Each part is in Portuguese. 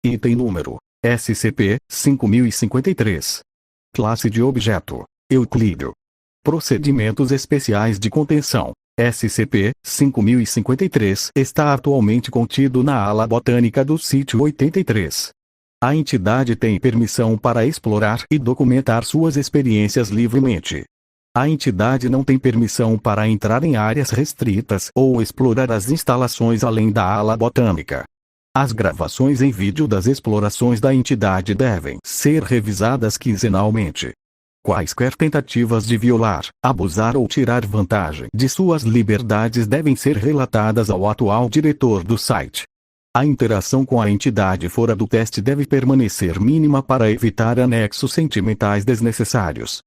Item número: SCP-5053. Classe de objeto: Euclídeo. Procedimentos especiais de contenção: SCP-5053 está atualmente contido na ala botânica do Sítio 83. A entidade tem permissão para explorar e documentar suas experiências livremente. A entidade não tem permissão para entrar em áreas restritas ou explorar as instalações além da ala botânica. As gravações em vídeo das explorações da entidade devem ser revisadas quinzenalmente. Quaisquer tentativas de violar, abusar ou tirar vantagem de suas liberdades devem ser relatadas ao atual diretor do site. A interação com a entidade fora do teste deve permanecer mínima para evitar anexos sentimentais desnecessários.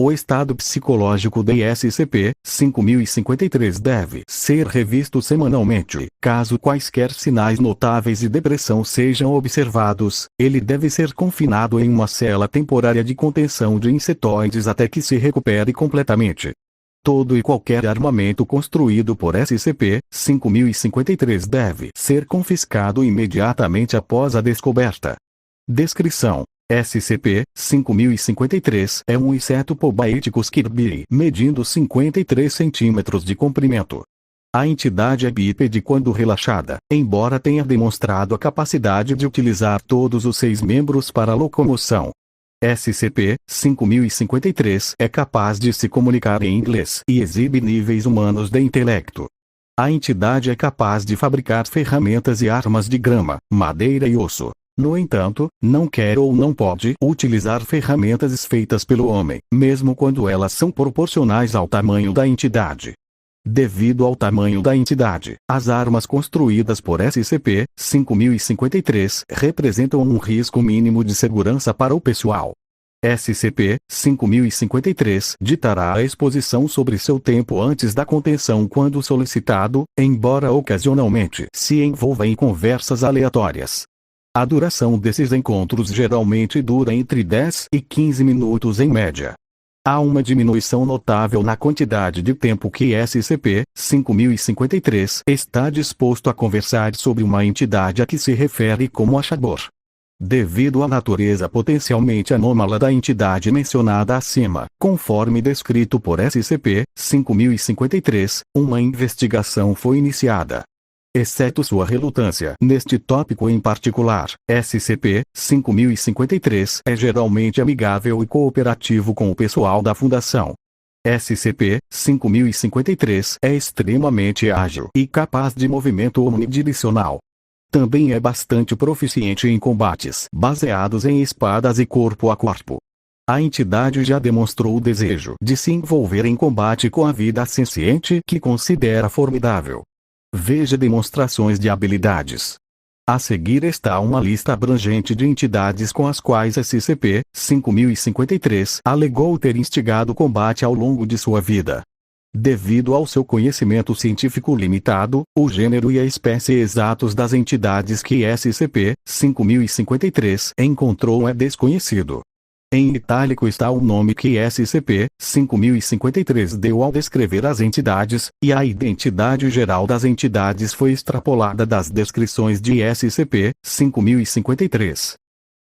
O estado psicológico de SCP-5053 deve ser revisto semanalmente. Caso quaisquer sinais notáveis de depressão sejam observados, ele deve ser confinado em uma cela temporária de contenção de insetoides até que se recupere completamente. Todo e qualquer armamento construído por SCP-5053 deve ser confiscado imediatamente após a descoberta. Descrição: SCP-5053 é um inseto Pobaeticus kirby medindo 53 centímetros de comprimento. A entidade é bípede quando relaxada, embora tenha demonstrado a capacidade de utilizar todos os 6 membros para locomoção. SCP-5053 é capaz de se comunicar em inglês e exibe níveis humanos de intelecto. A entidade é capaz de fabricar ferramentas e armas de grama, madeira e osso. No entanto, não quer ou não pode utilizar ferramentas feitas pelo homem, mesmo quando elas são proporcionais ao tamanho da entidade. Devido ao tamanho da entidade, as armas construídas por SCP-5053 representam um risco mínimo de segurança para o pessoal. SCP-5053 ditará a exposição sobre seu tempo antes da contenção quando solicitado, embora ocasionalmente se envolva em conversas aleatórias. A duração desses encontros geralmente dura entre 10 e 15 minutos em média. Há uma diminuição notável na quantidade de tempo que SCP-5053 está disposto a conversar sobre uma entidade a que se refere como Achabor. Devido à natureza potencialmente anômala da entidade mencionada acima, conforme descrito por SCP-5053, uma investigação foi iniciada. Exceto sua relutância neste tópico em particular, SCP-5053 é geralmente amigável e cooperativo com o pessoal da Fundação. SCP-5053 é extremamente ágil e capaz de movimento omnidirecional. Também é bastante proficiente em combates baseados em espadas e corpo a corpo. A entidade já demonstrou o desejo de se envolver em combate com a vida senciente que considera formidável. Veja demonstrações de habilidades. A seguir está uma lista abrangente de entidades com as quais SCP-5053 alegou ter instigado combate ao longo de sua vida. Devido ao seu conhecimento científico limitado, o gênero e a espécie exatos das entidades que SCP-5053 encontrou é desconhecido. Em itálico está o nome que SCP-5053 deu ao descrever as entidades, e a identidade geral das entidades foi extrapolada das descrições de SCP-5053.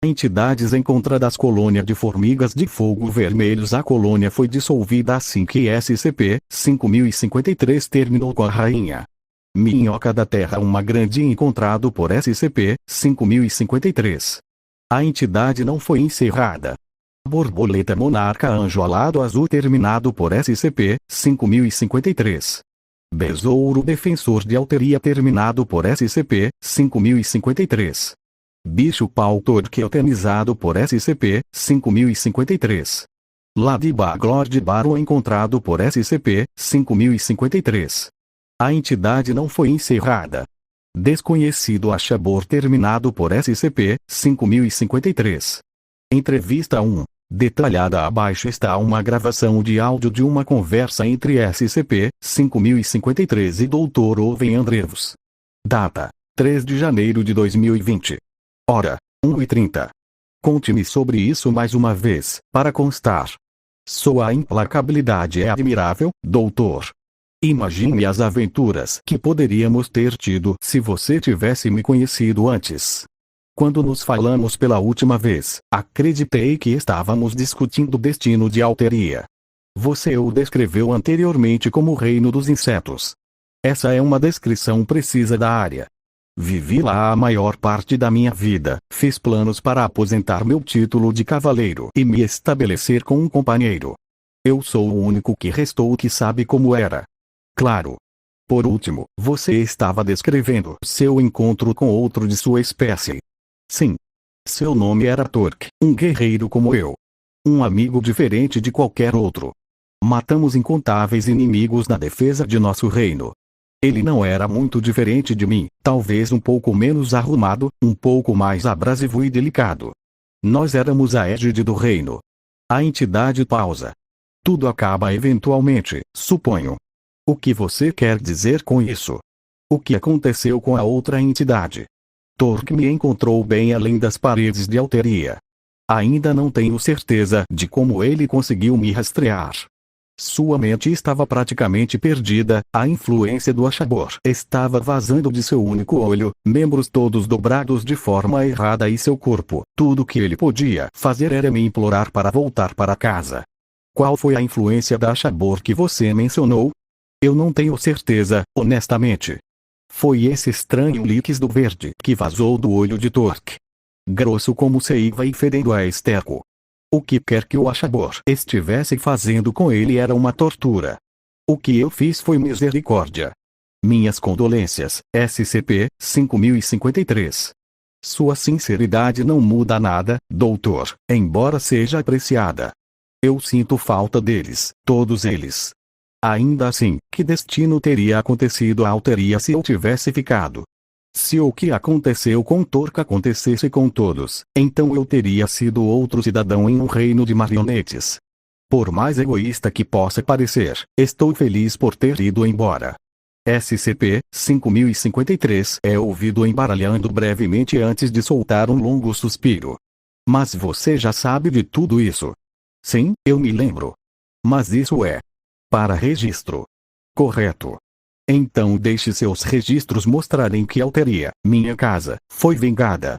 Entidades encontradas: colônia de formigas de fogo vermelhos. A colônia foi dissolvida assim que SCP-5053 terminou com a rainha. Minhoca da Terra, uma grande encontrado por SCP-5053. A entidade não foi encerrada. Borboleta monarca anjo alado azul terminado por SCP-5053. Besouro defensor de alteria terminado por SCP-5053. Bicho pau torqueotenizado por SCP-5053. Ladybug Lord Baron encontrado por SCP-5053. A entidade não foi encerrada. Desconhecido Achabor terminado por SCP-5053. Entrevista 1. Detalhada abaixo está uma gravação de áudio de uma conversa entre SCP-5053 e Dr. Owen Andrews. Data: 3 de janeiro de 2020. Hora: 1h30. Conte-me sobre isso mais uma vez, para constar. Sua implacabilidade é admirável, doutor. Imagine as aventuras que poderíamos ter tido se você tivesse me conhecido antes. Quando nos falamos pela última vez, acreditei que estávamos discutindo o destino de Alteria. Você o descreveu anteriormente como o reino dos insetos. Essa é uma descrição precisa da área. Vivi lá a maior parte da minha vida, fiz planos para aposentar meu título de cavaleiro e me estabelecer com um companheiro. Eu sou o único que restou que sabe como era. Claro. Por último, você estava descrevendo seu encontro com outro de sua espécie. Sim. Seu nome era Torque, um guerreiro como eu. Um amigo diferente de qualquer outro. Matamos incontáveis inimigos na defesa de nosso reino. Ele não era muito diferente de mim, talvez um pouco menos arrumado, um pouco mais abrasivo e delicado. Nós éramos a égide do reino. A entidade pausa. Tudo acaba eventualmente, suponho. O que você quer dizer com isso? O que aconteceu com a outra entidade? Torque me encontrou bem além das paredes de Alteria. Ainda não tenho certeza de como ele conseguiu me rastrear. Sua mente estava praticamente perdida, a influência do Ashabor estava vazando de seu único olho, membros todos dobrados de forma errada e seu corpo. Tudo que ele podia fazer era me implorar para voltar para casa. Qual foi a influência da Ashabor que você mencionou? Eu não tenho certeza, honestamente. Foi esse estranho líquido verde que vazou do olho de Torque. Grosso como seiva e fedendo a esterco. O que quer que o Ashabor estivesse fazendo com ele era uma tortura. O que eu fiz foi misericórdia. Minhas condolências, SCP-5053. Sua sinceridade não muda nada, doutor, embora seja apreciada. Eu sinto falta deles, todos eles. Ainda assim, que destino teria acontecido a Alteria se eu tivesse ficado? Se o que aconteceu com Torque acontecesse com todos, então eu teria sido outro cidadão em um reino de marionetes. Por mais egoísta que possa parecer, estou feliz por ter ido embora. SCP-5053 é ouvido embaralhando brevemente antes de soltar um longo suspiro. Mas você já sabe de tudo isso? Sim, eu me lembro. Mas isso é para registro. Correto. Então deixe seus registros mostrarem que Alteria, minha casa, foi vingada.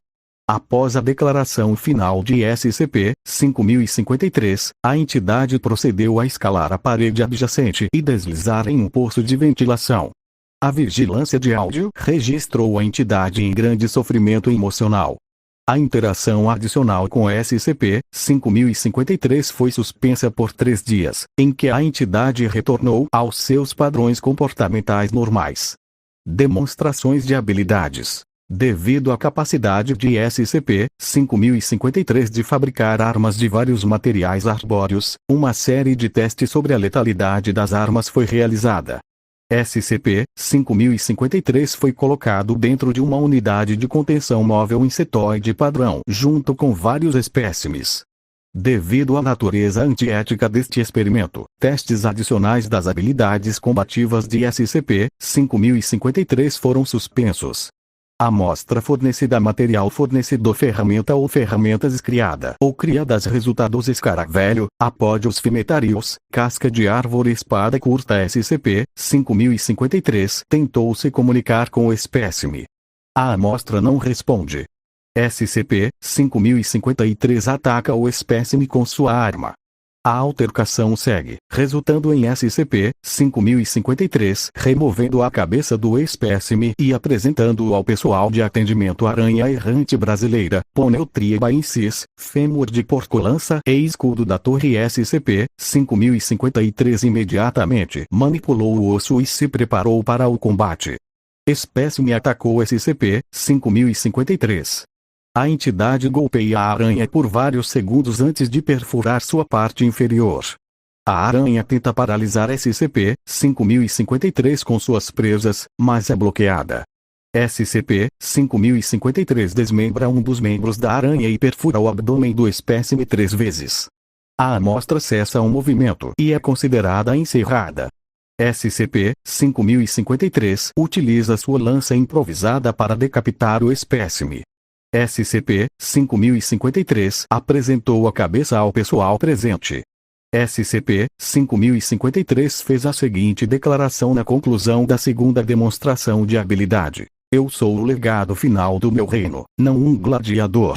Após a declaração final de SCP-5053, a entidade procedeu a escalar a parede adjacente e deslizar em um poço de ventilação. A vigilância de áudio registrou a entidade em grande sofrimento emocional. A interação adicional com SCP-5053 foi suspensa por 3 dias, em que a entidade retornou aos seus padrões comportamentais normais. Demonstrações de habilidades. Devido à capacidade de SCP-5053 de fabricar armas de vários materiais arbóreos, uma série de testes sobre a letalidade das armas foi realizada. SCP-5053 foi colocado dentro de uma unidade de contenção móvel insetoide padrão, junto com vários espécimes. Devido à natureza antiética deste experimento, testes adicionais das habilidades combativas de SCP-5053 foram suspensos. Amostra fornecida, material fornecido, ferramenta ou ferramentas criada ou criadas, resultados: escaravelho, apódios fimetários, casca de árvore, espada curta. SCP-5053 tentou se comunicar com o espécime. A amostra não responde. SCP-5053 ataca o espécime com sua arma. A altercação segue, resultando em SCP-5053 removendo a cabeça do espécime e apresentando-o ao pessoal de atendimento. Aranha errante brasileira, Poneutriabaensis, fêmur de porco-lança e escudo da torre. SCP-5053 imediatamente manipulou o osso e se preparou para o combate. Espécime atacou SCP-5053. A entidade golpeia a aranha por vários segundos antes de perfurar sua parte inferior. A aranha tenta paralisar SCP-5053 com suas presas, mas é bloqueada. SCP-5053 desmembra um dos membros da aranha e perfura o abdômen do espécime 3 vezes. A amostra cessa o movimento e é considerada encerrada. SCP-5053 utiliza sua lança improvisada para decapitar o espécime. SCP-5053 apresentou a cabeça ao pessoal presente. SCP-5053 fez a seguinte declaração na conclusão da segunda demonstração de habilidade. Eu sou o legado final do meu reino, não um gladiador.